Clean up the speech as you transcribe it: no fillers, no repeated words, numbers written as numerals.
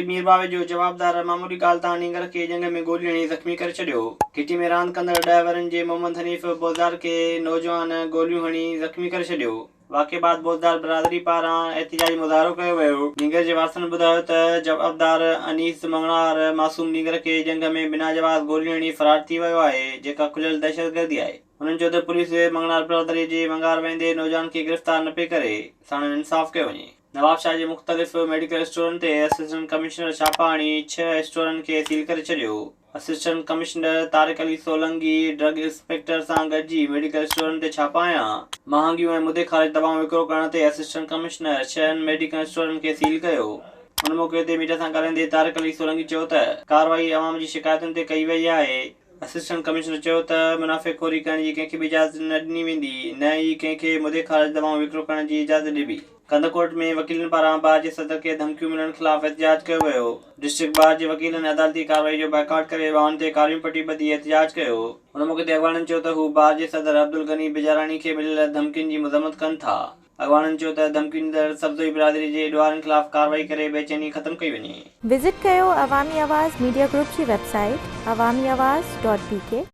मीरबावे जो जवाबदार मामूली ॻाल्हि तां नींगर खे जंग में गोली हणी ज़ख़्मी करे छॾियो। घिटी में रांदि कंदड़ 10 वरनि जे मोहम्मद हनीफ़ बोज़दार खे नौजवान गोलियूं हणी ज़ख़्मी करे छॾियो। वाक़े बाद बोज़दार बिरादरी पारां एहतिजाजी मुज़ाहिरो कयो वियो। नींगर जे वारसनि ॿुधायो त जवाबदार अनीस मंगणार मासूम नींगर खे जंग में बिना जवाब गोली हणी फरार थी वियो आहे, जेका खुलियल दहशतगर्दी आहे। हुननि चयो त पुलिस मंगणार बिरादरी जे वंगार वेंदे नौजवान खे गिरफ़्तार न पई करे, साणु इंसाफ़ कयो वञे। नवाबशाह जे मुख़्तलिफ़ मेडिकल स्टोरनि ते असिस्टेंट कमिश्नर छापा हणी 6 स्टोरनि खे सील करे छॾियो। Assistant commissioner Tariq Ali Solangi drug inspector सां गॾिजी मेडिकल स्टोरनि ते छापा हया। महांगियूं ऐं मुदे ख़ारिज दवाऊं विकिरो करण ते असिस्टेंट कमिश्नर 6 मेडिकल स्टोरनि खे सील कयो। उन मौक़े ते मीडिया सां ॻाल्हाईंदे तारिक अली सोलंगी चयो त कार्रवाई अवाम जी शिकायतुनि ते कई वई आहे। असिस्टेंट कमिश्नर चयो त मुनाफ़िक़ोरी करण जी कंहिंखे बि इजाज़त न ॾिनी वेंदी, न ई कंहिंखे मुदे ख़ारिज दवाऊं विकिरो करण जी इजाज़त ॾिबी। कंदकोट में वकीलनि पारां बार जे सदर खे धमकियूं मिलण ख़िलाफ़ एहतिजाज कयो वियो। डिस्ट्रिक्ट बार जे वकीलनि अदालती कार्रवाई जो बाइकाट करे वाहन ते कारियूं पटी ॿधी एहतिजाज कयो। उन मौक़े ते अॻवाननि चयो त हू बार जे सदर अब्दुल गनी बिजारानी खे मिलियल धमकियुनि जी मज़म्मत कनि था। अॻवाननि चयो त धमकी ॾींदड़ सब्ज़ोई बिरादरी जे ॾुआरनि ख़िलाफ़ कार्रवाई करे बेचैनी ख़त्म कई वञे। विज़िट कयो अवामी आवाज़ मीडिया ग्रुप जी वेबसाइट awamiawaz.pk